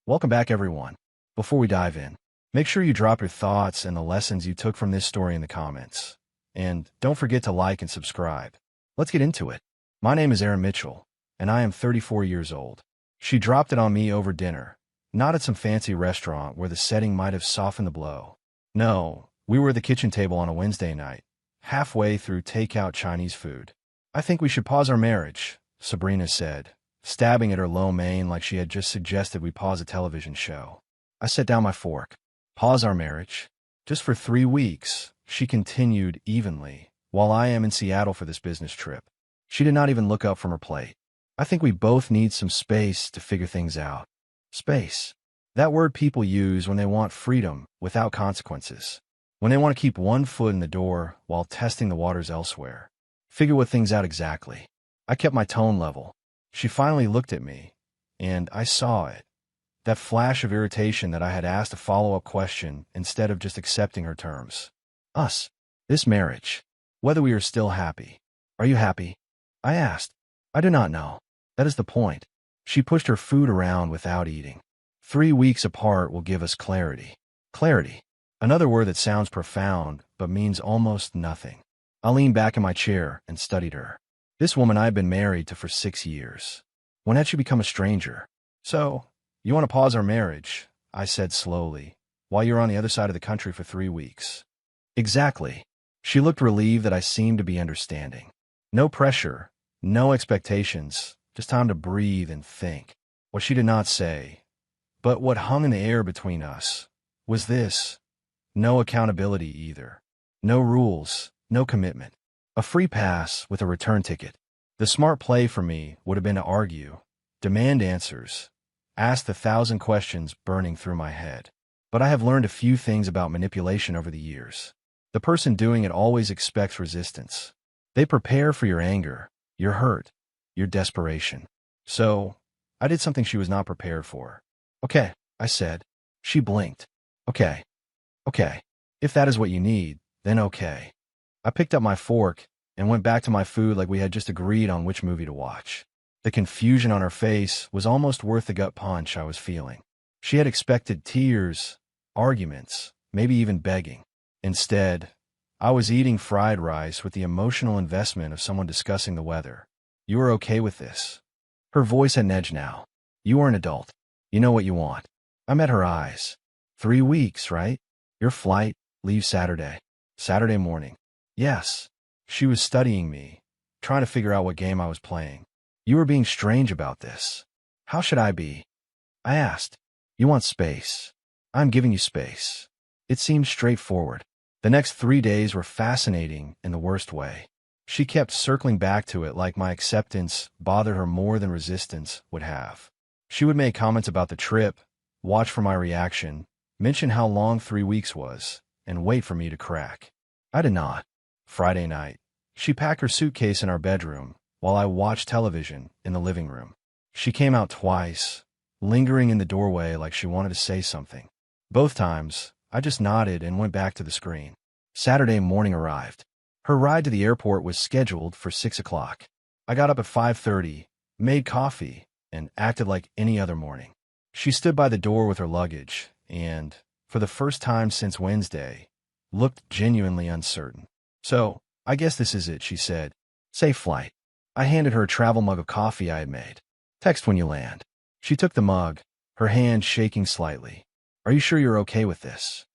Welcome back, everyone. Before we dive in, make sure you drop your thoughts and the lessons you took from this story in the comments. And don't forget to like and subscribe. Let's get into it. My name is Aaron Mitchell, and I am 34 years old. She dropped it on me over dinner, not at some fancy restaurant where the setting might have softened the blow. No, we were at the kitchen table on a Wednesday night, halfway through takeout Chinese food. "I think we should pause our marriage," Sabrina said, stabbing at her lo mein like she had just suggested we pause a television show. I set down my fork. "Pause our marriage? Just for 3 weeks," she continued evenly, "while I am in Seattle for this business trip." She did not even look up from her plate. "I think we both need some space to figure things out." Space. That word people use when they want freedom without consequences. When they want to keep one foot in the door while testing the waters elsewhere. Figure what things out exactly. I kept my tone level. She finally looked at me, and I saw it. That flash of irritation that I had asked a follow-up question instead of just accepting her terms. "Us. This marriage. Whether we are still happy. Are you happy?" I asked. "I do not know. That is the point." She pushed her food around without eating. 3 weeks apart will give us clarity. Clarity. Another word that sounds profound, but means almost nothing. I leaned back in my chair and studied her. This woman I had been married to for 6 years. When had she become a stranger? "So, you want to pause our marriage," I said slowly, "while you're on the other side of the country for 3 weeks. "Exactly." She looked relieved that I seemed to be understanding. No pressure, no expectations, just time to breathe and think. What she did not say, but what hung in the air between us, was this. No accountability either. No rules, no commitment. A free pass with a return ticket. The smart play for me would have been to argue, demand answers, ask the 1,000 questions burning through my head. But I have learned a few things about manipulation over the years. The person doing it always expects resistance. They prepare for your anger, your hurt, your desperation. So, I did something she was not prepared for. "Okay," I said. She blinked. "Okay. Okay. If that is what you need, then okay." I picked up my fork and went back to my food like we had just agreed on which movie to watch. The confusion on her face was almost worth the gut punch I was feeling. She had expected tears, arguments, maybe even begging. Instead, I was eating fried rice with the emotional investment of someone discussing the weather. "You are okay with this?" Her voice had an edge now. "You are an adult. You know what you want." I met her eyes. 3 weeks, right? Your flight leaves Saturday. Saturday morning. Yes. She was studying me, trying to figure out what game I was playing. "You are being strange about this." "How should I be?" I asked. "You want space. I'm giving you space." It seemed straightforward. The next 3 days were fascinating in the worst way. She kept circling back to it like my acceptance bothered her more than resistance would have. She would make comments about the trip, watch for my reaction, mention how long 3 weeks was, and wait for me to crack. I did not. Friday night, she packed her suitcase in our bedroom while I watched television in the living room. She came out twice, lingering in the doorway like she wanted to say something. Both times, I just nodded and went back to the screen. Saturday morning arrived. Her ride to the airport was scheduled for 6 o'clock. I got up at 5:30, made coffee, and acted like any other morning. She stood by the door with her luggage and, for the first time since Wednesday, looked genuinely uncertain. "So, I guess this is it," she said. "Safe flight." I handed her a travel mug of coffee I had made. "Text when you land." She took the mug, her hand shaking slightly. "Are you sure you're okay with this?"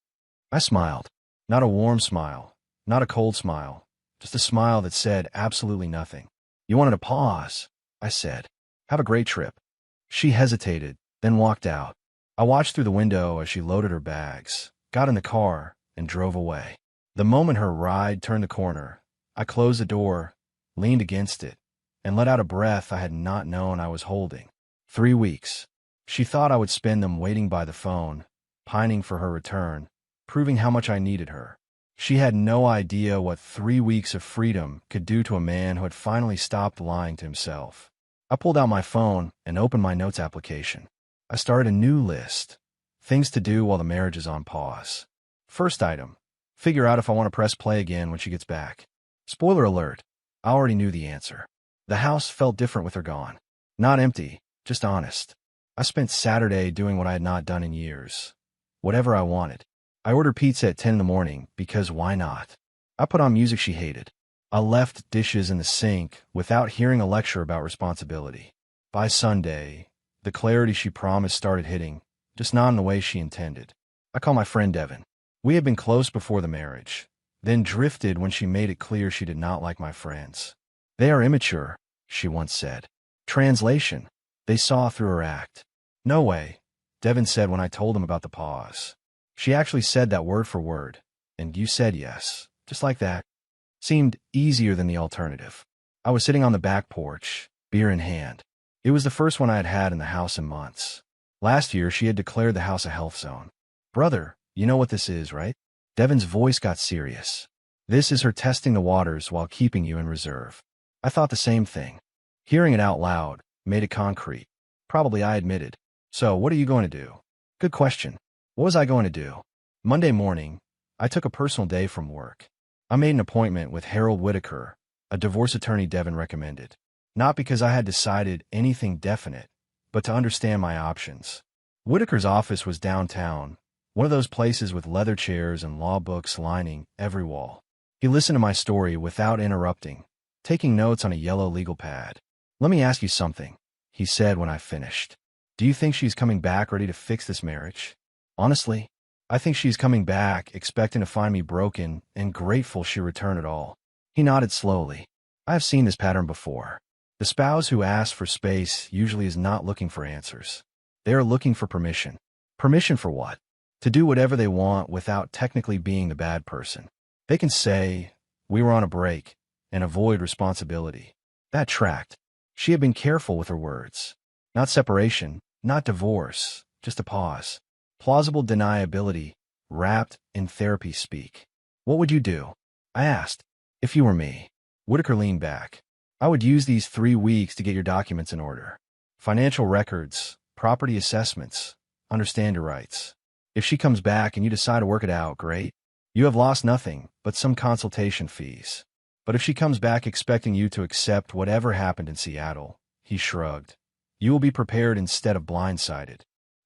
I smiled. Not a warm smile, not a cold smile, just a smile that said absolutely nothing. "You wanted to pause," I said. "Have a great trip." She hesitated, then walked out. I watched through the window as she loaded her bags, got in the car, and drove away. The moment her ride turned the corner, I closed the door, leaned against it, and let out a breath I had not known I was holding. 3 weeks. She thought I would spend them waiting by the phone, pining for her return, proving how much I needed her. She had no idea what 3 weeks of freedom could do to a man who had finally stopped lying to himself. I pulled out my phone and opened my notes application. I started a new list. Things to do while the marriage is on pause. First item. Figure out if I want to press play again when she gets back. Spoiler alert. I already knew the answer. The house felt different with her gone. Not empty, just honest. I spent Saturday doing what I had not done in years. Whatever I wanted. I ordered pizza at 10 in the morning because why not? I put on music she hated. I left dishes in the sink without hearing a lecture about responsibility. By Sunday, the clarity she promised started hitting, just not in the way she intended. I called my friend Devin. We had been close before the marriage, then drifted when she made it clear she did not like my friends. They are immature, she once said. Translation: they saw through her act. No way, Devin said when I told him about the pause. She actually said that word for word, and you said yes, just like that. Seemed easier than the alternative. I was sitting on the back porch, beer in hand. It was the first one I had had in the house in months. Last year, she had declared the house a health zone. Brother, you know what this is, right? Devin's voice got serious. This is her testing the waters while keeping you in reserve. I thought the same thing. Hearing it out loud made it concrete. Probably I admitted. So, what are you going to do? Good question. What was I going to do? Monday morning, I took a personal day from work. I made an appointment with Harold Whitaker, a divorce attorney Devin recommended. Not because I had decided anything definite, but to understand my options. Whitaker's office was downtown, one of those places with leather chairs and law books lining every wall. He listened to my story without interrupting, taking notes on a yellow legal pad. Let me ask you something, he said when I finished. Do you think she's coming back ready to fix this marriage? Honestly, I think she's coming back expecting to find me broken and grateful she returned at all. He nodded slowly. I have seen this pattern before. The spouse who asks for space usually is not looking for answers. They are looking for permission. Permission for what? To do whatever they want without technically being the bad person. They can say, we were on a break, and avoid responsibility. That tracked. She had been careful with her words. Not separation, not divorce, just a pause. Plausible deniability, wrapped in therapy speak. What would you do? I asked. If you were me. Whitaker leaned back. I would use these 3 weeks to get your documents in order. Financial records, property assessments, understand your rights. If she comes back and you decide to work it out, great. You have lost nothing but some consultation fees. But if she comes back expecting you to accept whatever happened in Seattle, he shrugged. You will be prepared instead of blindsided.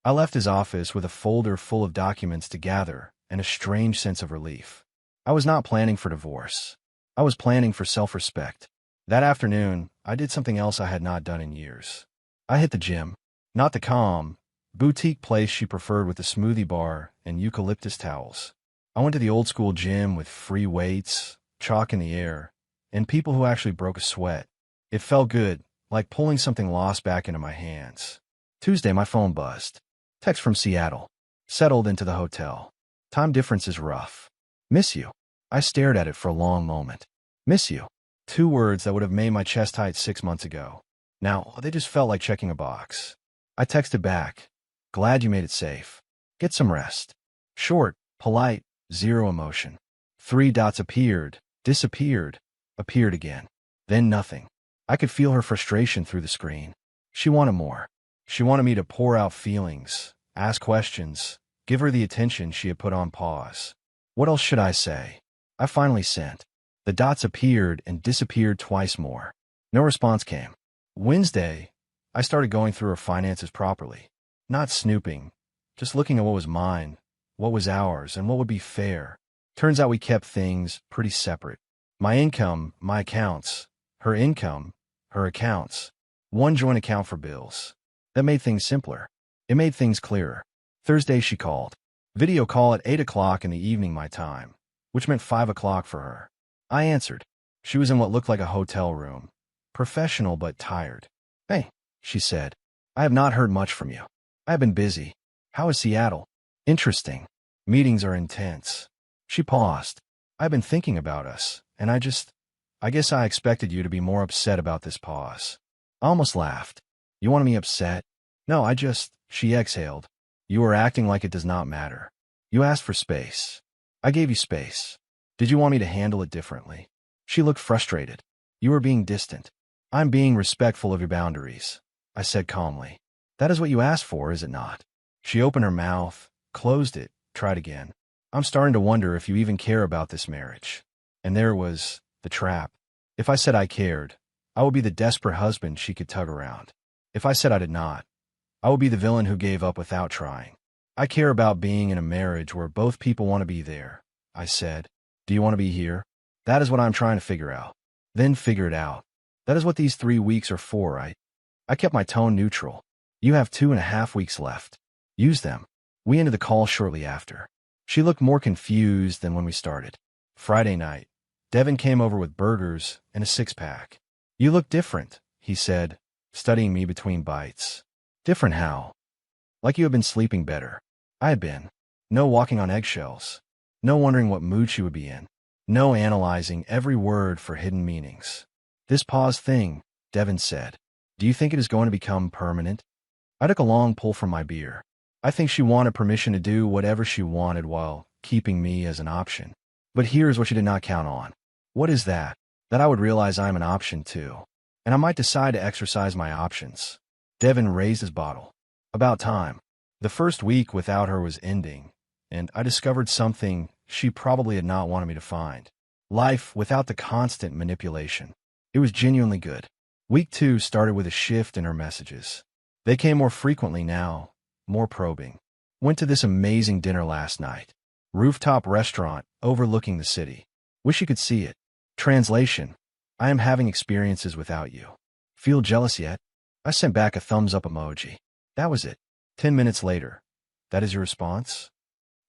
I left his office with a folder full of documents to gather and a strange sense of relief. I was not planning for divorce. I was planning for self-respect. That afternoon, I did something else I had not done in years. I hit the gym. Not the calm, boutique place she preferred with the smoothie bar and eucalyptus towels. I went to the old-school gym with free weights, chalk in the air, and people who actually broke a sweat. It felt good, like pulling something lost back into my hands. Tuesday, my phone buzzed. Text from Seattle. Settled into the hotel. Time difference is rough. Miss you. I stared at it for a long moment. Miss you. 2 words that would have made my chest tight 6 months ago. Now, they just felt like checking a box. I texted back. Glad you made it safe. Get some rest. Short, polite, zero emotion. 3 dots appeared, disappeared, appeared again. Then nothing. I could feel her frustration through the screen. She wanted more. She wanted me to pour out feelings, ask questions, give her the attention she had put on pause. What else should I say? I finally sent. The dots appeared and disappeared twice more. No response came. Wednesday, I started going through her finances properly. Not snooping, just looking at what was mine, what was ours, and what would be fair. Turns out we kept things pretty separate. My income, my accounts. Her income, her accounts. One joint account for bills. That made things simpler. It made things clearer. Thursday she called. Video call at 8 o'clock in the evening my time, which meant 5 o'clock for her. I answered. She was in what looked like a hotel room. Professional but tired. Hey, she said. I have not heard much from you. I have been busy. How is Seattle? Interesting. Meetings are intense. She paused. I've been thinking about us, and I guess I expected you to be more upset about this pause. I almost laughed. You wanted me upset? No, she exhaled. You are acting like it does not matter. You asked for space. I gave you space. Did you want me to handle it differently? She looked frustrated. You are being distant. I'm being respectful of your boundaries, I said calmly. That is what you asked for, is it not? She opened her mouth, closed it, tried again. I'm starting to wonder if you even care about this marriage. And there was the trap. If I said I cared, I would be the desperate husband she could tug around. If I said I did not, I will be the villain who gave up without trying. I care about being in a marriage where both people want to be there, I said. Do you want to be here? That is what I'm trying to figure out. Then figure it out. That is what these 3 weeks are for, right? I kept my tone neutral. You have 2.5 weeks left. Use them. We ended the call shortly after. She looked more confused than when we started. Friday night, Devin came over with burgers and a 6-pack. You look different, he said, studying me between bites. Different how? Like you have been sleeping better. I had been. No walking on eggshells. No wondering what mood she would be in. No analyzing every word for hidden meanings. This pause thing, Devin said. Do you think it is going to become permanent? I took a long pull from my beer. I think she wanted permission to do whatever she wanted while keeping me as an option. But here's what she did not count on. What is that? That I would realize I'm an option too. And I might decide to exercise my options. Devin raised his bottle. About time. The first week without her was ending, and I discovered something she probably had not wanted me to find. Life without the constant manipulation. It was genuinely good. Week 2 started with a shift in her messages. They came more frequently now, more probing. Went to this amazing dinner last night. Rooftop restaurant overlooking the city. Wish you could see it. Translation: I am having experiences without you. Feel jealous yet? I sent back a thumbs up emoji. That was it. 10 minutes later. That is your response?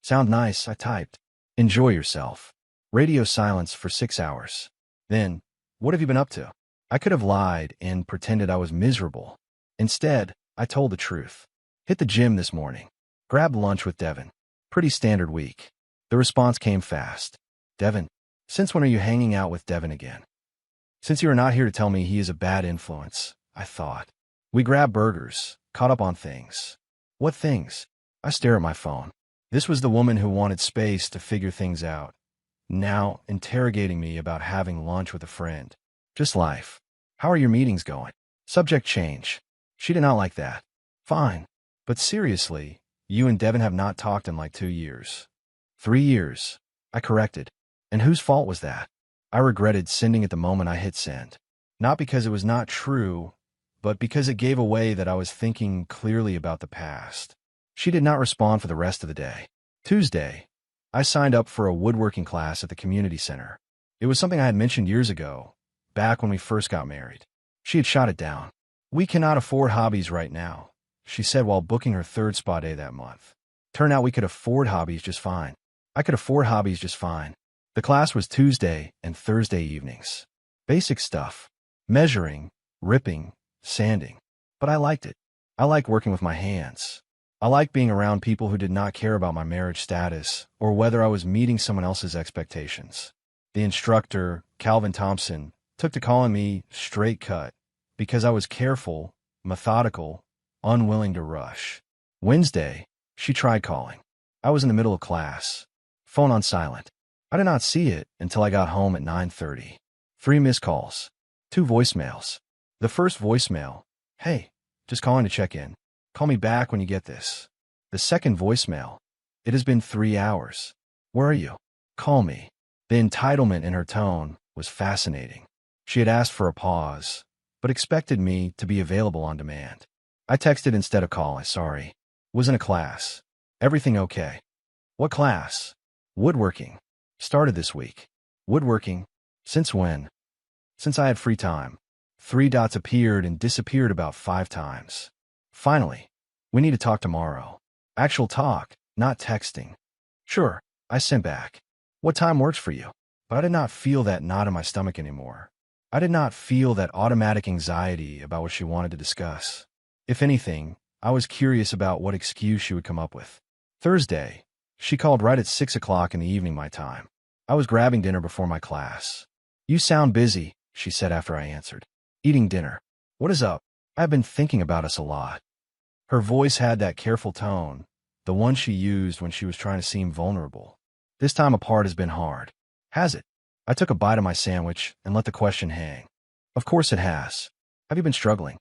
Sound nice, I typed. Enjoy yourself. Radio silence for 6 hours. Then, what have you been up to? I could have lied and pretended I was miserable. Instead, I told the truth. Hit the gym this morning. Grabbed lunch with Devin. Pretty standard week. The response came fast. Devin, since when are you hanging out with Devin again? Since you are not here to tell me he is a bad influence, I thought. We grabbed burgers, caught up on things. What things? I stare at my phone. This was the woman who wanted space to figure things out. Now, interrogating me about having lunch with a friend. Just life. How are your meetings going? Subject change. She did not like that. Fine. But seriously, you and Devin have not talked in like 2 years. 3 years. I corrected. And whose fault was that? I regretted sending it the moment I hit send. Not because it was not true, but because it gave away that I was thinking clearly about the past. She did not respond for the rest of the day. Tuesday, I signed up for a woodworking class at the community center. It was something I had mentioned years ago, back when we first got married. She had shot it down. We cannot afford hobbies right now, she said while booking her 3rd spa day that month. Turned out we could afford hobbies just fine. I could afford hobbies just fine. The class was Tuesday and Thursday evenings. Basic stuff. Measuring, ripping, sanding. But I liked it. I like working with my hands. I like being around people who did not care about my marriage status or whether I was meeting someone else's expectations. The instructor, Calvin Thompson, took to calling me straight cut because I was careful, methodical, unwilling to rush. Wednesday, she tried calling. I was in the middle of class. Phone on silent. I did not see it until I got home at 9:30. 3 missed calls. 2 voicemails. The first voicemail, hey, just calling to check in. Call me back when you get this. The second voicemail, it has been 3 hours. Where are you? Call me. The entitlement in her tone was fascinating. She had asked for a pause, but expected me to be available on demand. I texted instead of calling, sorry. Was in a class. Everything okay? What class? Woodworking. Started this week. Woodworking? Since when? Since I had free time. 3 dots appeared and disappeared about 5 times. Finally, we need to talk tomorrow. Actual talk, not texting. Sure, I sent back. What time works for you? But I did not feel that knot in my stomach anymore. I did not feel that automatic anxiety about what she wanted to discuss. If anything, I was curious about what excuse she would come up with. Thursday, she called right at 6 o'clock in the evening my time. I was grabbing dinner before my class. You sound busy, she said after I answered. Eating dinner. What is up? I've been thinking about us a lot. Her voice had that careful tone, the one she used when she was trying to seem vulnerable. This time apart has been hard. Has it? I took a bite of my sandwich and let the question hang. Of course it has. Have you been struggling?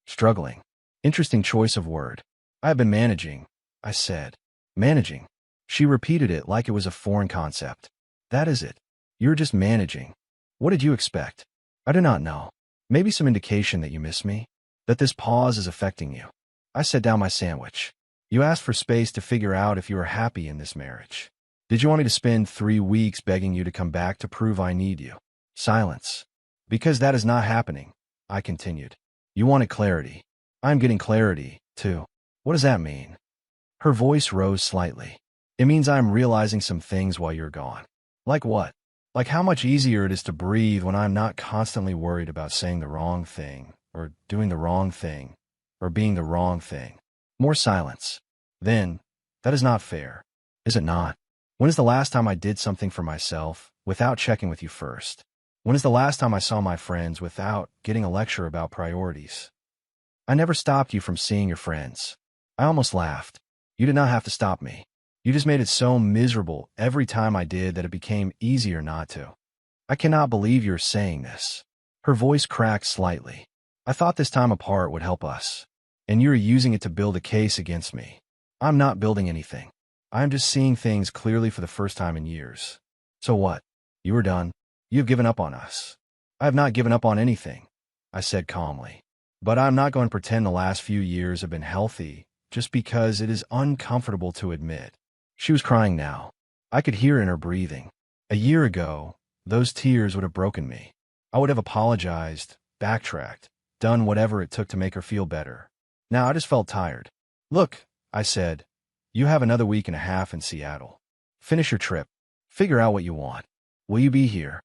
Struggling. Interesting choice of word. I have been managing, I said. Managing. She repeated it like it was a foreign concept. That is it. You're just managing. What did you expect? I do not know. Maybe some indication that you miss me? That this pause is affecting you. I set down my sandwich. You asked for space to figure out if you were happy in this marriage. Did you want me to spend 3 weeks begging you to come back to prove I need you? Silence. Because that is not happening, I continued. You wanted clarity. I'm getting clarity, too. What does that mean? Her voice rose slightly. It means I'm realizing some things while you're gone. Like what? Like how much easier it is to breathe when I'm not constantly worried about saying the wrong thing, or doing the wrong thing, or being the wrong thing. More silence. Then, that is not fair. Is it not? When is the last time I did something for myself without checking with you first? When is the last time I saw my friends without getting a lecture about priorities? I never stopped you from seeing your friends. I almost laughed. You did not have to stop me. You just made it so miserable every time I did that it became easier not to. I cannot believe you're saying this. Her voice cracked slightly. I thought this time apart would help us, and you're using it to build a case against me. I'm not building anything. I'm just seeing things clearly for the first time in years. So what? You are done. You have given up on us. I have not given up on anything, I said calmly. But I'm not going to pretend the last few years have been healthy just because it is uncomfortable to admit. She was crying now. I could hear in her breathing. A year ago, those tears would have broken me. I would have apologized, backtracked, done whatever it took to make her feel better. Now I just felt tired. Look, I said, you have another week and a half in Seattle. Finish your trip. Figure out what you want. Will you be here?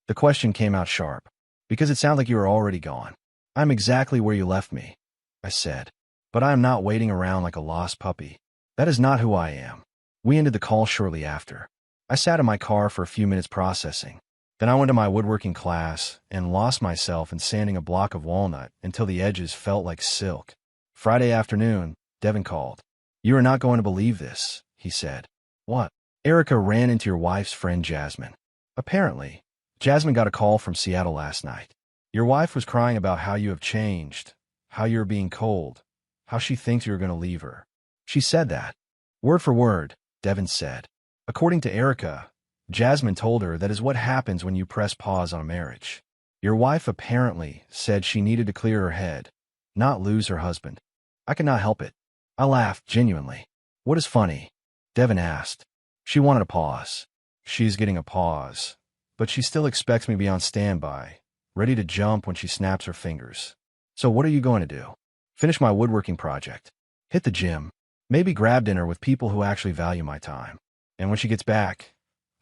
The question came out sharp, because it sounded like you were already gone. I'm exactly where you left me, I said. But I am not waiting around like a lost puppy. That is not who I am. We ended the call shortly after. I sat in my car for a few minutes processing. Then I went to my woodworking class and lost myself in sanding a block of walnut until the edges felt like silk. Friday afternoon, Devin called. You are not going to believe this, he said. What? Erica ran into your wife's friend Jasmine. Apparently, Jasmine got a call from Seattle last night. Your wife was crying about how you have changed, how you're being cold, how she thinks you're going to leave her. She said that. Word for word, Devin said. According to Erica, Jasmine told her that is what happens when you press pause on a marriage. Your wife apparently said she needed to clear her head, not lose her husband. I could not help it. I laughed genuinely. What is funny? Devin asked. She wanted a pause. She's getting a pause, but she still expects me to be on standby, ready to jump when she snaps her fingers. So what are you going to do? Finish my woodworking project. Hit the gym. Maybe grab dinner with people who actually value my time. And when she gets back,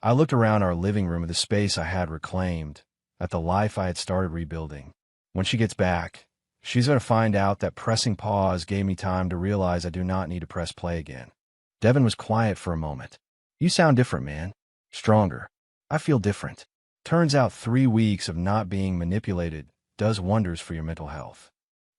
I looked around our living room at the space I had reclaimed, at the life I had started rebuilding. When she gets back, she's going to find out that pressing pause gave me time to realize I do not need to press play again. Devin was quiet for a moment. You sound different, man. Stronger. I feel different. Turns out 3 weeks of not being manipulated does wonders for your mental health.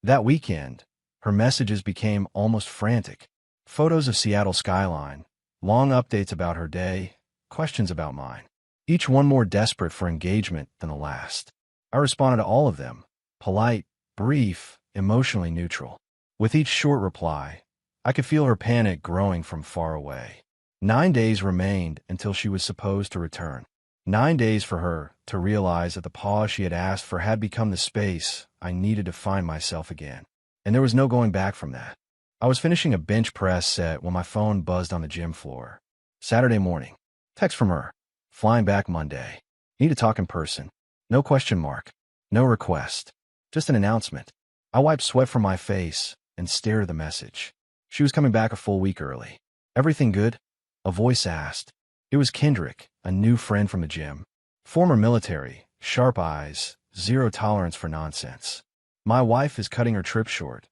That weekend, her messages became almost frantic. Photos of Seattle skyline, long updates about her day, questions about mine. Each one more desperate for engagement than the last. I responded to all of them, polite, brief, emotionally neutral. With each short reply, I could feel her panic growing from far away. 9 days remained until she was supposed to return. 9 days for her to realize that the pause she had asked for had become the space I needed to find myself again. And there was no going back from that. I was finishing a bench press set when my phone buzzed on the gym floor. Saturday morning. Text from her. Flying back Monday. Need to talk in person. No question mark. No request. Just an announcement. I wiped sweat from my face and stared at the message. She was coming back a full week early. Everything good? A voice asked. It was Kendrick, a new friend from the gym. Former military, sharp eyes, zero tolerance for nonsense. My wife is cutting her trip short.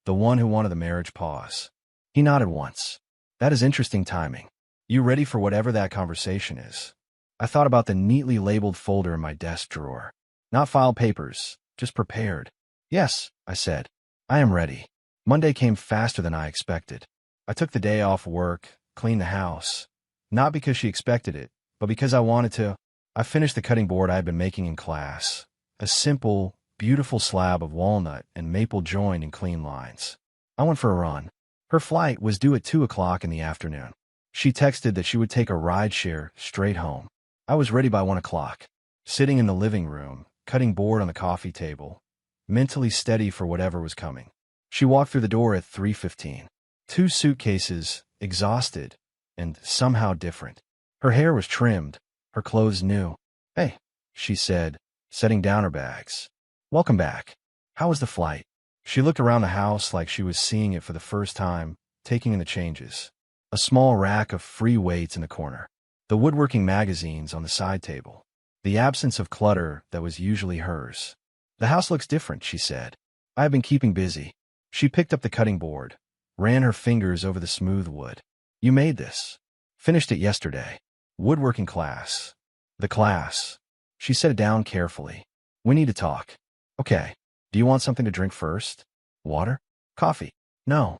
The one who wanted the marriage pause. He nodded once. That is interesting timing. You ready for whatever that conversation is? I thought about the neatly labeled folder in my desk drawer. Not filed papers, just prepared. Yes, I said. I am ready. Monday came faster than I expected. I took the day off work, cleaned the house. Not because she expected it, but because I wanted to. I finished the cutting board I had been making in class. A simple, beautiful slab of walnut and maple joined in clean lines. I went for a run. Her flight was due at 2 o'clock in the afternoon. She texted that she would take a rideshare straight home. I was ready by 1 o'clock. Sitting in the living room, cutting board on the coffee table, mentally steady for whatever was coming. She walked through the door at 3:15. Two suitcases, exhausted, and somehow different. Her hair was trimmed, her clothes new. "Hey," she said, setting down her bags. "Welcome back. How was the flight?" She looked around the house like she was seeing it for the first time, taking in the changes. A small rack of free weights in the corner. The woodworking magazines on the side table. The absence of clutter that was usually hers. "The house looks different," she said. "I have been keeping busy." She picked up the cutting board, ran her fingers over the smooth wood. "You made this." "Finished it yesterday." "Woodworking class." "The class." She set it down carefully. "We need to talk." "Okay. Do you want something to drink first? Water? Coffee?" "No.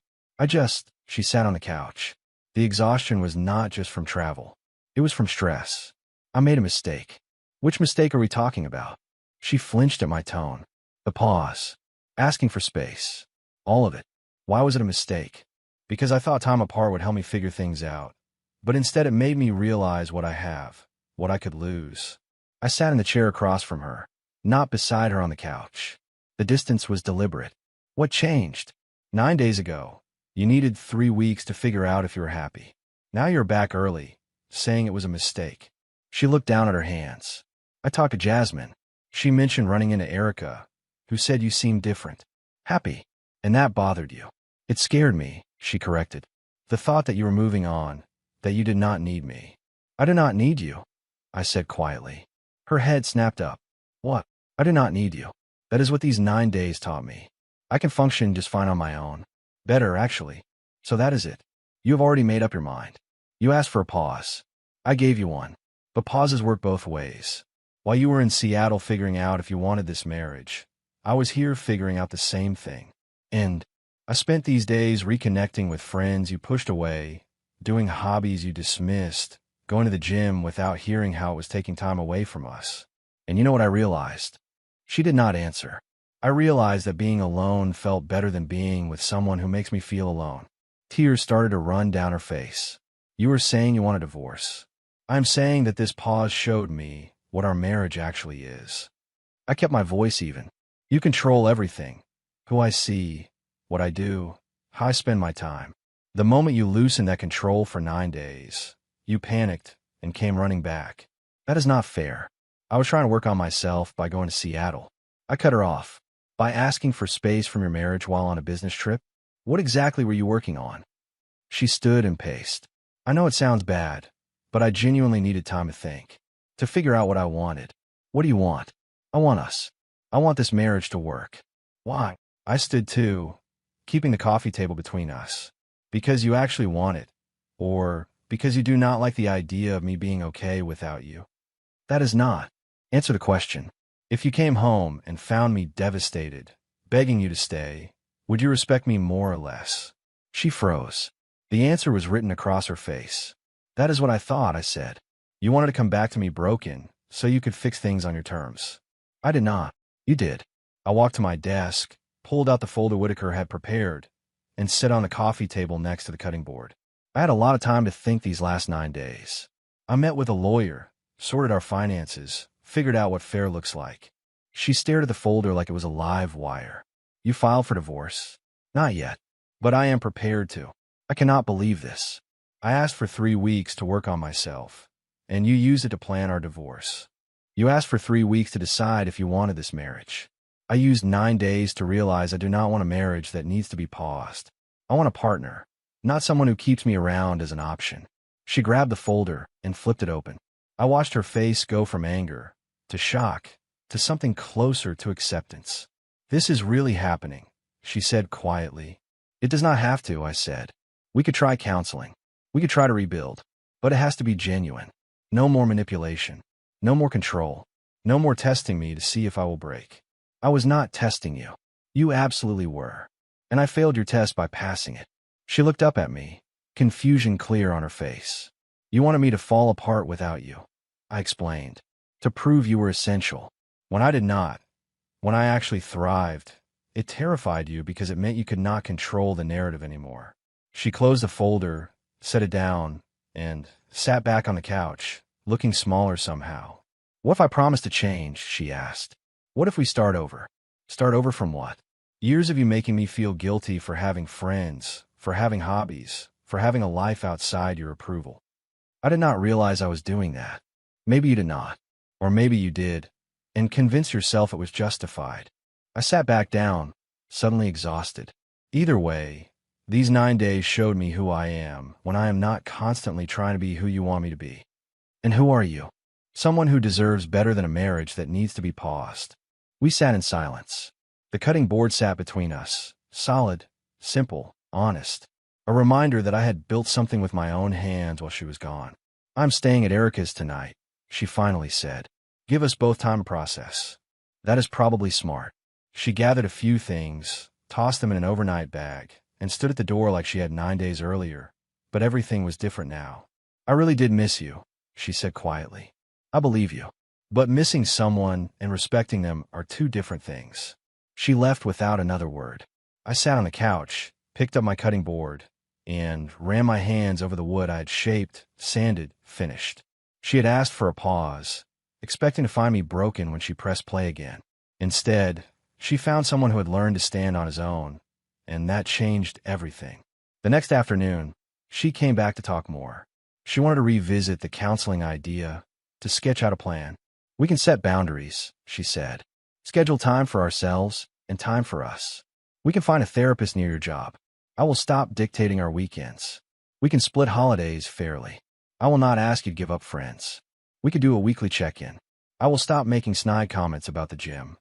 She sat on the couch. The exhaustion was not just from travel. It was from stress. "I made a mistake." "Which mistake are we talking about?" She flinched at my tone. The pause. Asking for space. All of it. Why was it a mistake? Because I thought time apart would help me figure things out. But instead it made me realize what I have, what I could lose. I sat in the chair across from her, not beside her on the couch. The distance was deliberate. "What changed? 9 days ago, you needed 3 weeks to figure out if you were happy. Now you're back early, saying it was a mistake." She looked down at her hands. "I talked to Jasmine. She mentioned running into Erica, who said you seemed different. Happy. And that bothered you." "It scared me," she corrected. "The thought that you were moving on, that you did not need me." "I do not need you," I said quietly. Her head snapped up. "What? I do not need you. That is what these 9 days taught me. I can function just fine on my own. Better, actually. So that is it. You have already made up your mind. You asked for a pause. I gave you one. But pauses work both ways. While you were in Seattle figuring out if you wanted this marriage, I was here figuring out the same thing. And I spent these days reconnecting with friends you pushed away, doing hobbies you dismissed, going to the gym without hearing how it was taking time away from us. And you know what I realized?" She did not answer. "I realized that being alone felt better than being with someone who makes me feel alone." Tears started to run down her face. "You were saying you want a divorce. I'm saying that this pause showed me what our marriage actually is." I kept my voice even. "You control everything. Who I see, what I do, how I spend my time. The moment you loosened that control for 9 days, you panicked and came running back. That is not fair. I was trying to work on myself by going to Seattle." I cut her off. "By asking for space from your marriage while on a business trip? What exactly were you working on?" She stood and paced. "I know it sounds bad, but I genuinely needed time to think, to figure out what I wanted." "What do you want?" "I want us. I want this marriage to work." "Why?" I stood too, keeping the coffee table between us. "Because you actually want it, or because you do not like the idea of me being okay without you." "That is not." "Answer the question. If you came home and found me devastated, begging you to stay, would you respect me more or less?" She froze. The answer was written across her face. "That is what I thought," I said. "You wanted to come back to me broken, so you could fix things on your terms." "I did not." "You did." I walked to my desk, pulled out the folder Whitaker had prepared, and sat on the coffee table next to the cutting board. I had a lot of time to think these last 9 days. I met with a lawyer, sorted our finances, figured out what fair looks like. She stared at the folder like it was a live wire. "You filed for divorce?" "Not yet. But I am prepared to." "I cannot believe this." "I asked for 3 weeks to work on myself, and you used it to plan our divorce. You asked for 3 weeks to decide if you wanted this marriage. I used 9 days to realize I do not want a marriage that needs to be paused. I want a partner, not someone who keeps me around as an option." She grabbed the folder and flipped it open. I watched her face go from anger to shock to something closer to acceptance. "This is really happening," she said quietly. "It does not have to," I said. "We could try counseling. We could try to rebuild. But it has to be genuine. No more manipulation. No more control. No more testing me to see if I will break." "I was not testing you." "You absolutely were. And I failed your test by passing it." She looked up at me, confusion clear on her face. "You wanted me to fall apart without you," I explained, "to prove you were essential. When I did not, when I actually thrived, it terrified you because it meant you could not control the narrative anymore." She closed the folder, set it down, and sat back on the couch, looking smaller somehow. "What if I promise to change?" she asked. "What if we start over?" "Start over from what?" Years of you making me feel guilty for having friends, for having hobbies, for having a life outside your approval. I did not realize I was doing that. Maybe you did not. Or maybe you did, and convince yourself it was justified. I sat back down, suddenly exhausted. Either way, these 9 days showed me who I am when I am not constantly trying to be who you want me to be. And who are you? Someone who deserves better than a marriage that needs to be paused. We sat in silence. The cutting board sat between us, solid, simple, honest. A reminder that I had built something with my own hands while she was gone. I'm staying at Erica's tonight, she finally said. Give us both time to process. That is probably smart. She gathered a few things, tossed them in an overnight bag, and stood at the door like she had 9 days earlier. But everything was different now. I really did miss you, she said quietly. I believe you. But missing someone and respecting them are two different things. She left without another word. I sat on the couch, picked up my cutting board, and ran my hands over the wood I had shaped, sanded, finished. She had asked for a pause, expecting to find me broken when she pressed play again. Instead, she found someone who had learned to stand on his own, and that changed everything. The next afternoon, she came back to talk more. She wanted to revisit the counseling idea, to sketch out a plan. We can set boundaries, she said. Schedule time for ourselves and time for us. We can find a therapist near your job. I will stop dictating our weekends. We can split holidays fairly. I will not ask you to give up friends. We could do a weekly check-in. I will stop making snide comments about the gym.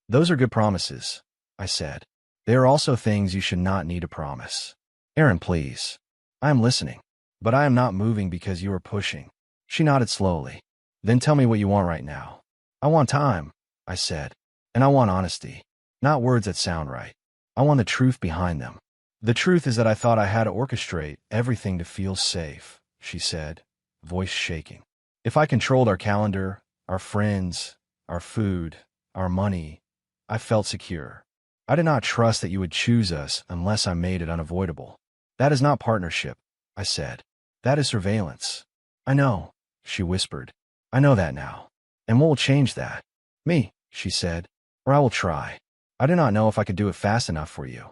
Those are good promises, I said. They are also things you should not need to promise. Erin, please. I am listening. But I am not moving because you are pushing. She nodded slowly. Then tell me what you want right now. I want time, I said. And I want honesty. Not words that sound right. I want the truth behind them. The truth is that I thought I had to orchestrate everything to feel safe, she said, voice shaking. If I controlled our calendar, our friends, our food, our money, I felt secure. I did not trust that you would choose us unless I made it unavoidable. That is not partnership, I said. That is surveillance. I know, she whispered. I know that now. And what will change that? Me, she said. Or I will try. I do not know if I could do it fast enough for you,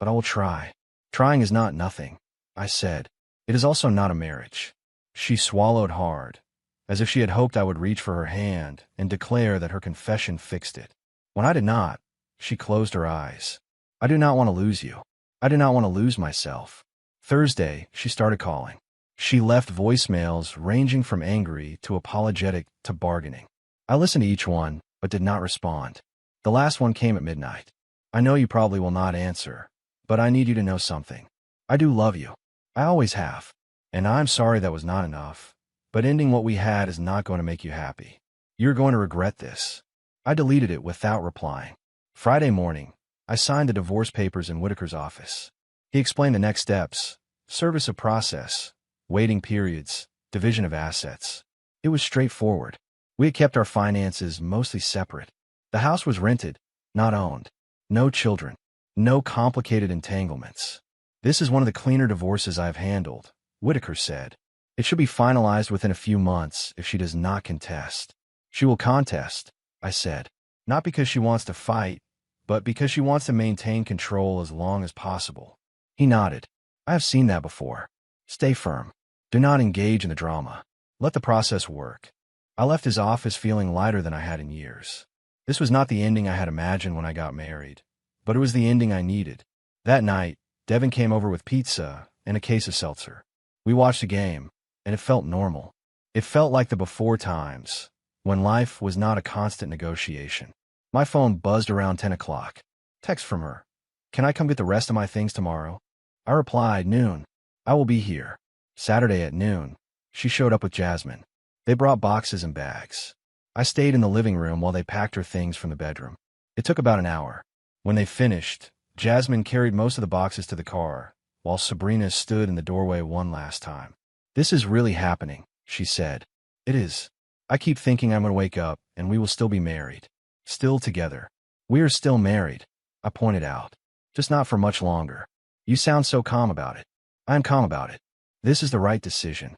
but I will try. Trying is not nothing, I said. It is also not a marriage. She swallowed hard, as if she had hoped I would reach for her hand and declare that her confession fixed it. When I did not, she closed her eyes. I do not want to lose you. I do not want to lose myself. Thursday, she started calling. She left voicemails ranging from angry to apologetic to bargaining. I listened to each one, but did not respond. The last one came at midnight. I know you probably will not answer, but I need you to know something. I do love you. I always have. And I'm sorry that was not enough. But ending what we had is not going to make you happy. You're going to regret this. I deleted it without replying. Friday morning, I signed the divorce papers in Whitaker's office. He explained the next steps, service of process, waiting periods, division of assets. It was straightforward. We had kept our finances mostly separate. The house was rented, not owned. No children. No complicated entanglements. This is one of the cleaner divorces I have handled, Whitaker said. It should be finalized within a few months if she does not contest. She will contest, I said. Not because she wants to fight, but because she wants to maintain control as long as possible. He nodded. I have seen that before. Stay firm. Do not engage in the drama. Let the process work. I left his office feeling lighter than I had in years. This was not the ending I had imagined when I got married, but it was the ending I needed. That night, Devin came over with pizza and a case of seltzer. We watched a game, and it felt normal. It felt like the before times, when life was not a constant negotiation. My phone buzzed around 10 o'clock. Text from her. Can I come get the rest of my things tomorrow? I replied, noon. I will be here. Saturday at noon. She showed up with Jasmine. They brought boxes and bags. I stayed in the living room while they packed her things from the bedroom. It took about an hour. When they finished, Jasmine carried most of the boxes to the car, while Sabrina stood in the doorway one last time. This is really happening, she said. It is. I keep thinking I'm going to wake up and we will still be married. Still together. We are still married, I pointed out. Just not for much longer. You sound so calm about it. I am calm about it. This is the right decision.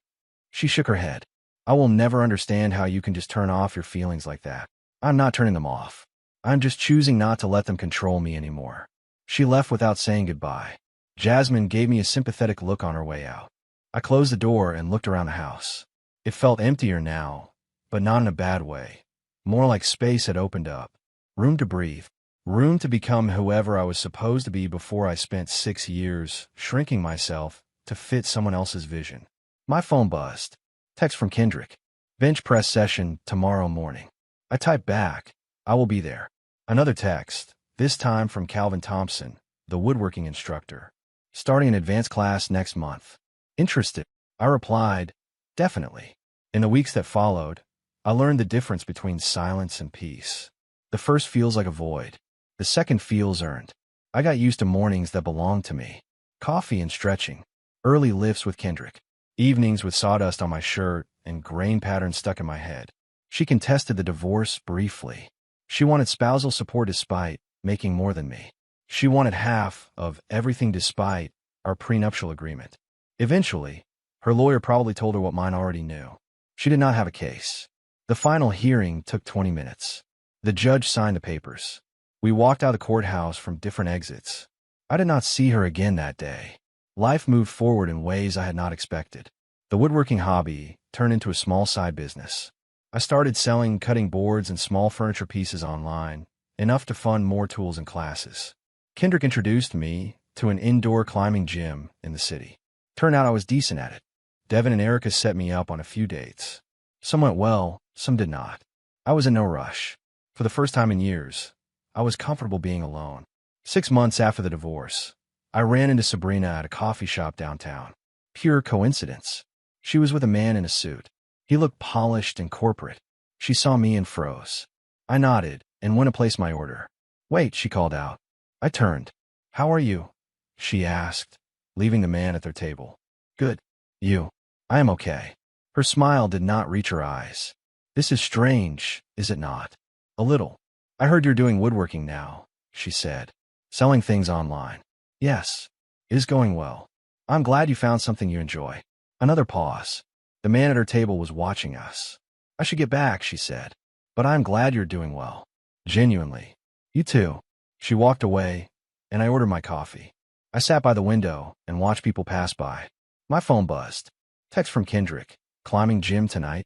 She shook her head. I will never understand how you can just turn off your feelings like that. I'm not turning them off. I'm just choosing not to let them control me anymore. She left without saying goodbye. Jasmine gave me a sympathetic look on her way out. I closed the door and looked around the house. It felt emptier now, but not in a bad way. More like space had opened up. Room to breathe. Room to become whoever I was supposed to be before I spent 6 years shrinking myself to fit someone else's vision. My phone buzzed. Text from Kendrick. Bench press session tomorrow morning. I typed back, I will be there. Another text, this time from Calvin Thompson, the woodworking instructor. Starting an advanced class next month. Interested? I replied, definitely. In the weeks that followed, I learned the difference between silence and peace. The first feels like a void. The second feels earned. I got used to mornings that belonged to me. Coffee and stretching. Early lifts with Kendrick. Evenings with sawdust on my shirt and grain patterns stuck in my head. She contested the divorce briefly. She wanted spousal support despite making more than me. She wanted half of everything despite our prenuptial agreement. Eventually, her lawyer probably told her what mine already knew. She did not have a case. The final hearing took 20 minutes. The judge signed the papers. We walked out of the courthouse from different exits. I did not see her again that day. Life moved forward in ways I had not expected. The woodworking hobby turned into a small side business. I started selling cutting boards and small furniture pieces online, enough to fund more tools and classes. Kendrick introduced me to an indoor climbing gym in the city. Turned out I was decent at it. Devin and Erica set me up on a few dates. Some went well, some did not. I was in no rush. For the first time in years, I was comfortable being alone. 6 months after the divorce, I ran into Sabrina at a coffee shop downtown. Pure coincidence. She was with a man in a suit. He looked polished and corporate. She saw me and froze. I nodded and went to place my order. Wait, she called out. I turned. How are you? She asked, leaving the man at their table. Good. You? I am okay. Her smile did not reach her eyes. This is strange, is it not? A little. I heard you're doing woodworking now, she said. Selling things online. Yes. It is going well. I'm glad you found something you enjoy. Another pause. The man at her table was watching us. I should get back, she said. But I'm glad you're doing well. Genuinely. You too. She walked away, and I ordered my coffee. I sat by the window and watched people pass by. My phone buzzed. Text from Kendrick. Climbing gym tonight?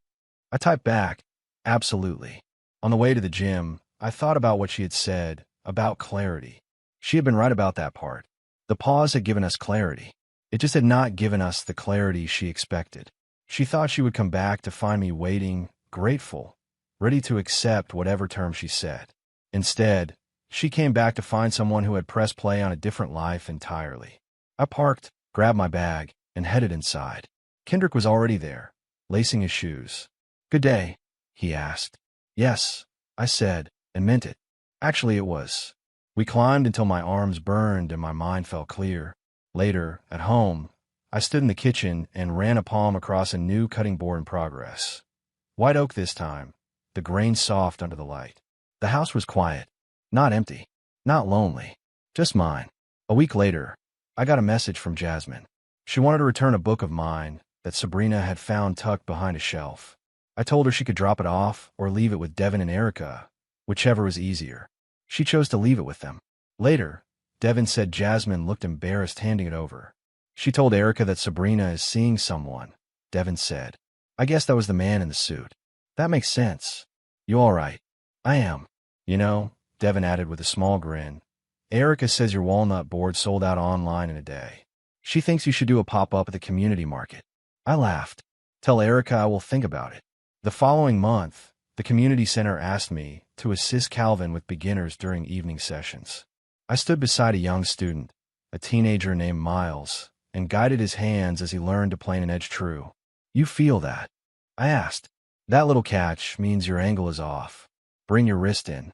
I typed back, absolutely. On the way to the gym, I thought about what she had said, about clarity. She had been right about that part. The pause had given us clarity. It just had not given us the clarity she expected. She thought she would come back to find me waiting, grateful, ready to accept whatever term she said. Instead, she came back to find someone who had pressed play on a different life entirely. I parked, grabbed my bag, and headed inside. Kendrick was already there, lacing his shoes. Good day, he asked. Yes, I said, and meant it. Actually, it was. We climbed until my arms burned and my mind felt clear. Later, at home, I stood in the kitchen and ran a palm across a new cutting board in progress. White oak this time, the grain soft under the light. The house was quiet, not empty, not lonely, just mine. A week later, I got a message from Jasmine. She wanted to return a book of mine that Sabrina had found tucked behind a shelf. I told her she could drop it off or leave it with Devin and Erica, whichever was easier. She chose to leave it with them. Later, Devin said Jasmine looked embarrassed handing it over. She told Erica that Sabrina is seeing someone, Devin said. I guess that was the man in the suit. That makes sense. You all right? I am. You know, Devin added with a small grin, Erica says your walnut board sold out online in a day. She thinks you should do a pop-up at the community market. I laughed. Tell Erica I will think about it. The following month, the community center asked me to assist Calvin with beginners during evening sessions. I stood beside a young student, a teenager named Miles, and guided his hands as he learned to plane an edge true. You feel that? I asked. That little catch means your angle is off. Bring your wrist in.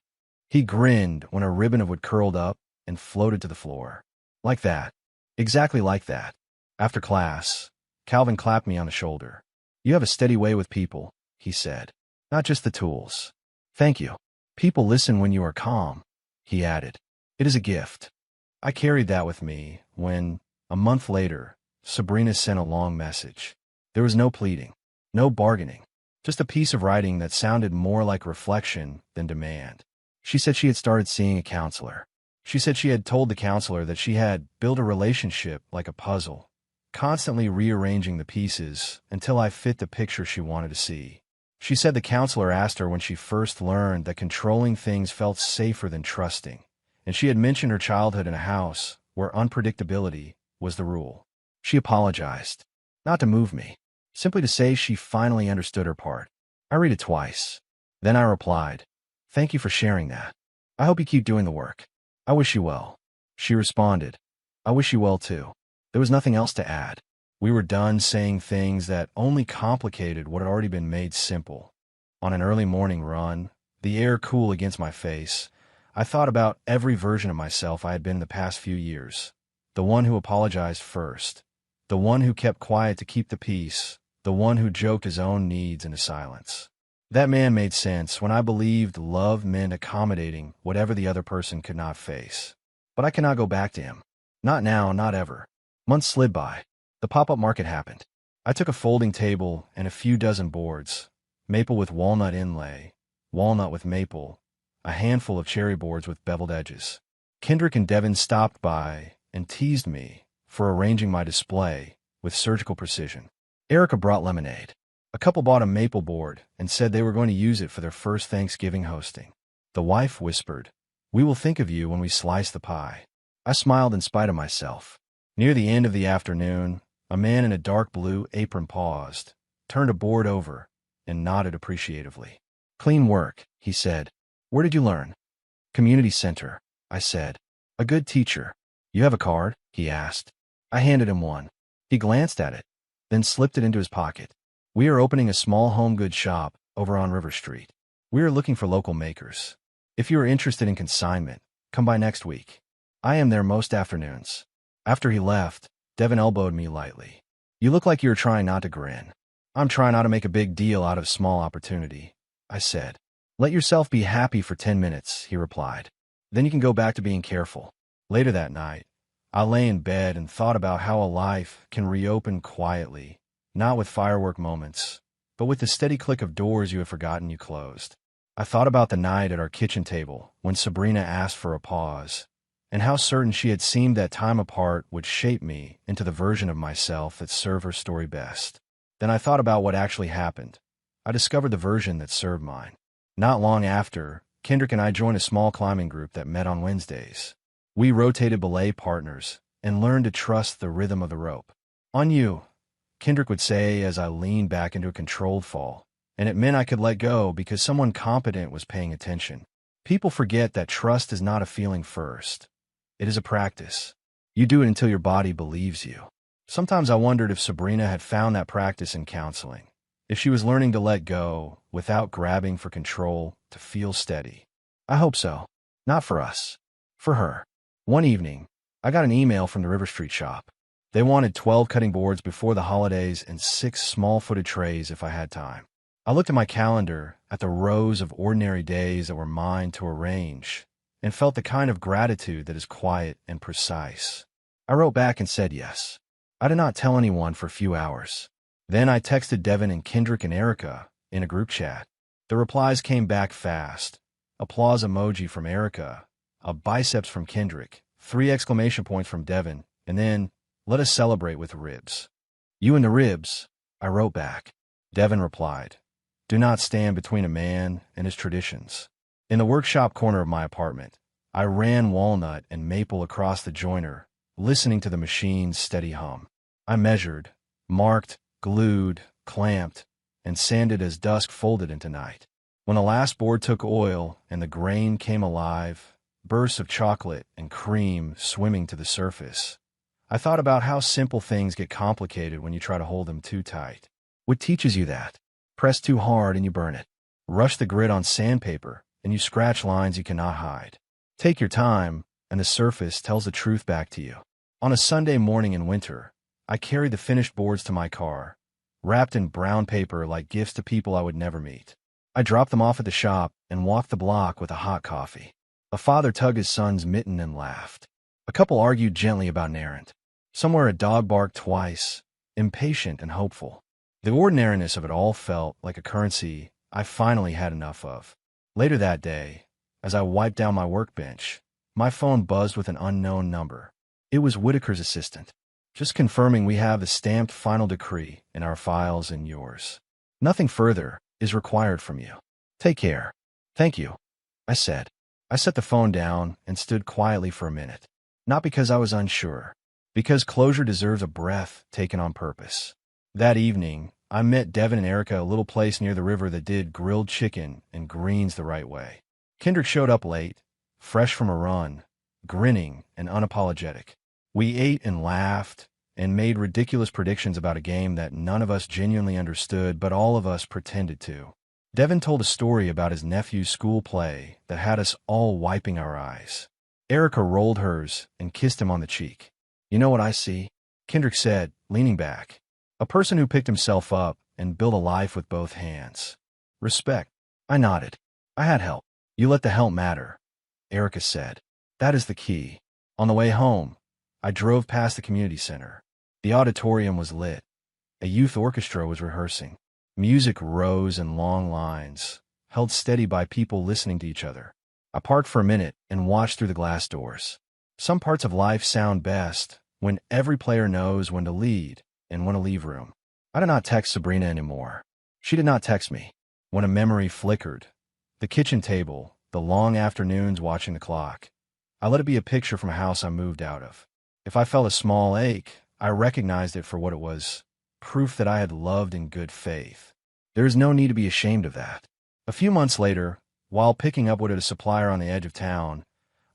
He grinned when a ribbon of wood curled up and floated to the floor. Like that. Exactly like that. After class, Calvin clapped me on the shoulder. You have a steady way with people, he said. Not just the tools. Thank you. People listen when you are calm, he added. It is a gift. I carried that with me when, a month later, Sabrina sent a long message. There was no pleading, no bargaining, just a piece of writing that sounded more like reflection than demand. She said she had started seeing a counselor. She said she had told the counselor that she had built a relationship like a puzzle, constantly rearranging the pieces until I fit the picture she wanted to see. She said the counselor asked her when she first learned that controlling things felt safer than trusting, and she had mentioned her childhood in a house where unpredictability was the rule. She apologized, not to move me, simply to say she finally understood her part. I read it twice. Then I replied, "Thank you for sharing that. I hope you keep doing the work. I wish you well." She responded, "I wish you well too." There was nothing else to add. We were done saying things that only complicated what had already been made simple. On an early morning run, the air cool against my face, I thought about every version of myself I had been in the past few years. The one who apologized first. The one who kept quiet to keep the peace. The one who joked his own needs into silence. That man made sense when I believed love meant accommodating whatever the other person could not face. But I cannot go back to him. Not now, not ever. Months slid by. The pop-up market happened. I took a folding table and a few dozen boards, maple with walnut inlay, walnut with maple, a handful of cherry boards with beveled edges. Kendrick and Devin stopped by and teased me for arranging my display with surgical precision. Erica brought lemonade. A couple bought a maple board and said they were going to use it for their first Thanksgiving hosting. The wife whispered, "We will think of you when we slice the pie." I smiled in spite of myself. Near the end of the afternoon, a man in a dark blue apron paused, turned a board over, and nodded appreciatively. "Clean work," he said. "Where did you learn?" "Community center," I said. "A good teacher." "You have a card?" he asked. I handed him one. He glanced at it, then slipped it into his pocket. "We are opening a small home goods shop over on River Street. We are looking for local makers. If you are interested in consignment, come by next week. I am there most afternoons." After he left, Devin elbowed me lightly. "You look like you are trying not to grin." "I'm trying not to make a big deal out of small opportunity," I said. "Let yourself be happy for 10 minutes, he replied. "Then you can go back to being careful." Later that night, I lay in bed and thought about how a life can reopen quietly, not with firework moments, but with the steady click of doors you have forgotten you closed. I thought about the night at our kitchen table when Sabrina asked for a pause, and how certain she had seemed that time apart would shape me into the version of myself that served her story best. Then I thought about what actually happened. I discovered the version that served mine. Not long after, Kendrick and I joined a small climbing group that met on Wednesdays. We rotated belay partners and learned to trust the rhythm of the rope. "On you," Kendrick would say as I leaned back into a controlled fall, and it meant I could let go because someone competent was paying attention. People forget that trust is not a feeling first. It is a practice. You do it until your body believes you. Sometimes I wondered if Sabrina had found that practice in counseling, if she was learning to let go without grabbing for control to feel steady. I hope so. Not for us. For her. One evening, I got an email from the River Street shop. They wanted 12 cutting boards before the holidays and 6 small-footed trays if I had time. I looked at my calendar at the rows of ordinary days that were mine to arrange, and felt the kind of gratitude that is quiet and precise. I wrote back and said yes. I did not tell anyone for a few hours. Then I texted Devin and Kendrick and Erica in a group chat. The replies came back fast. Applause emoji from Erica, a biceps from Kendrick, 3 exclamation points from Devin, and then, "Let us celebrate with ribs." "You and the ribs," I wrote back. Devin replied, "Do not stand between a man and his traditions." In the workshop corner of my apartment, I ran walnut and maple across the joiner, listening to the machine's steady hum. I measured, marked, glued, clamped, and sanded as dusk folded into night. When the last board took oil and the grain came alive, bursts of chocolate and cream swimming to the surface, I thought about how simple things get complicated when you try to hold them too tight. What teaches you that? Press too hard and you burn it. Rush the grit on sandpaper and you scratch lines you cannot hide. Take your time, and the surface tells the truth back to you. On a Sunday morning in winter, I carried the finished boards to my car, wrapped in brown paper like gifts to people I would never meet. I dropped them off at the shop and walked the block with a hot coffee. A father tugged his son's mitten and laughed. A couple argued gently about an errand. Somewhere a dog barked twice, impatient and hopeful. The ordinariness of it all felt like a currency I finally had enough of. Later that day, as I wiped down my workbench, My phone buzzed with an unknown number. It was Whitaker's assistant. Just confirming we have the stamped final decree in our files and yours. Nothing further is required from you. Take care. Thank you, I said. I set the phone down and stood quietly for a minute. Not because I was unsure, because closure deserves a breath taken on purpose. That evening, I met Devin and Erica at a little place near the river that did grilled chicken and greens the right way. Kendrick showed up late, fresh from a run, grinning and unapologetic. We ate and laughed and made ridiculous predictions about a game that none of us genuinely understood, but all of us pretended to. Devin told a story about his nephew's school play that had us all wiping our eyes. Erica rolled hers and kissed him on the cheek. You know what I see? Kendrick said, leaning back. A person who picked himself up and built a life with both hands. Respect. I nodded. I had help. You let the help matter, Erica said. That is the key. On the way home, I drove past the community center. The auditorium was lit. A youth orchestra was rehearsing. Music rose in long lines, held steady by people listening to each other. I parked for a minute and watched through the glass doors. Some parts of life sound best when every player knows when to lead and when to leave room. I did not text Sabrina anymore. She did not text me. When a memory flickered, the kitchen table, the long afternoons watching the clock, I let it be a picture from a house I moved out of. If I felt a small ache, I recognized it for what it was, proof that I had loved in good faith. There is no need to be ashamed of that. A few months later, while picking up wood at a supplier on the edge of town,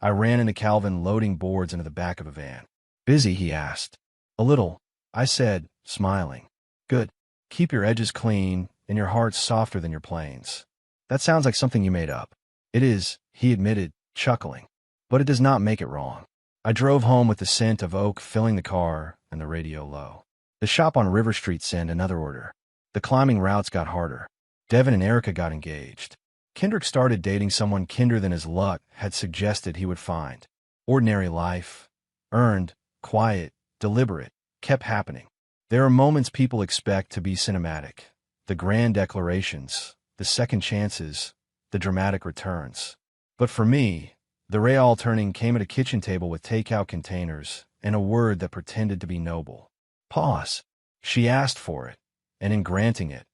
I ran into Calvin loading boards into the back of a van. Busy, he asked. A little, I said, smiling. Good. Keep your edges clean and your heart softer than your planes. That sounds like something you made up. It is, he admitted, chuckling. But it does not make it wrong. I drove home with the scent of oak filling the car and the radio low. The shop on River Street sent another order. The climbing routes got harder. Devin and Erica got engaged. Kendrick started dating someone kinder than his luck had suggested he would find. Ordinary life, earned, quiet, deliberate, kept happening. There are moments people expect to be cinematic. The grand declarations, the second chances, the dramatic returns. But for me, the real turning came at a kitchen table with takeout containers and a word that pretended to be noble. Pause. She asked for it, and in granting it,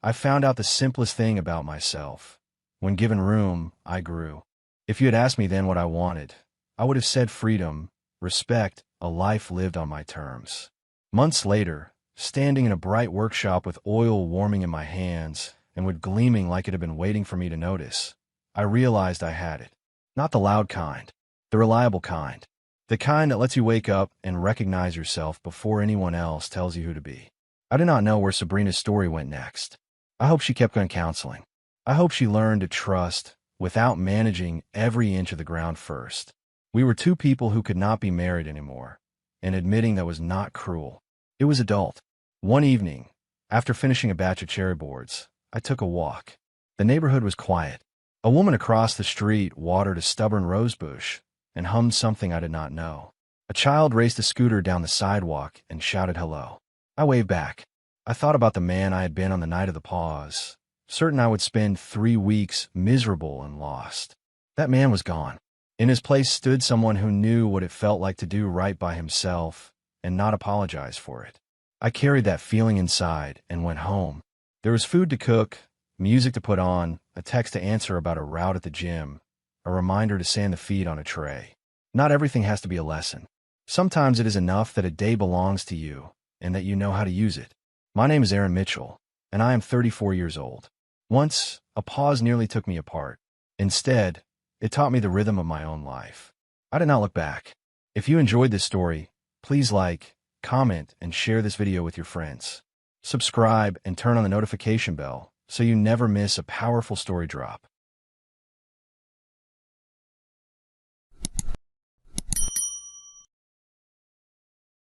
I found out the simplest thing about myself. When given room, I grew. If you had asked me then what I wanted, I would have said freedom, respect, a life lived on my terms. Months later, standing in a bright workshop with oil warming in my hands and wood gleaming like it had been waiting for me to notice, I realized I had it. Not the loud kind, the reliable kind. The kind that lets you wake up and recognize yourself before anyone else tells you who to be. I did not know where Sabrina's story went next. I hope she kept going counseling. I hope she learned to trust without managing every inch of the ground first. We were two people who could not be married anymore, and admitting that was not cruel. It was adult. One evening, after finishing a batch of cherry boards, I took a walk. The neighborhood was quiet. A woman across the street watered a stubborn rosebush and hummed something I did not know. A child raced a scooter down the sidewalk and shouted hello. I waved back. I thought about the man I had been on the night of the pause, certain I would spend 3 weeks miserable and lost. That man was gone. In his place stood someone who knew what it felt like to do right by himself and not apologize for it. I carried that feeling inside and went home. There was food to cook, music to put on, a text to answer about a route at the gym, a reminder to sand the feet on a tray. Not everything has to be a lesson. Sometimes it is enough that a day belongs to you and that you know how to use it. My name is Aaron Mitchell, and I am 34 years old. Once, a pause nearly took me apart. Instead, it taught me the rhythm of my own life. I did not look back. If you enjoyed this story, please like, comment, and share this video with your friends. Subscribe and turn on the notification bell so you never miss a powerful story drop.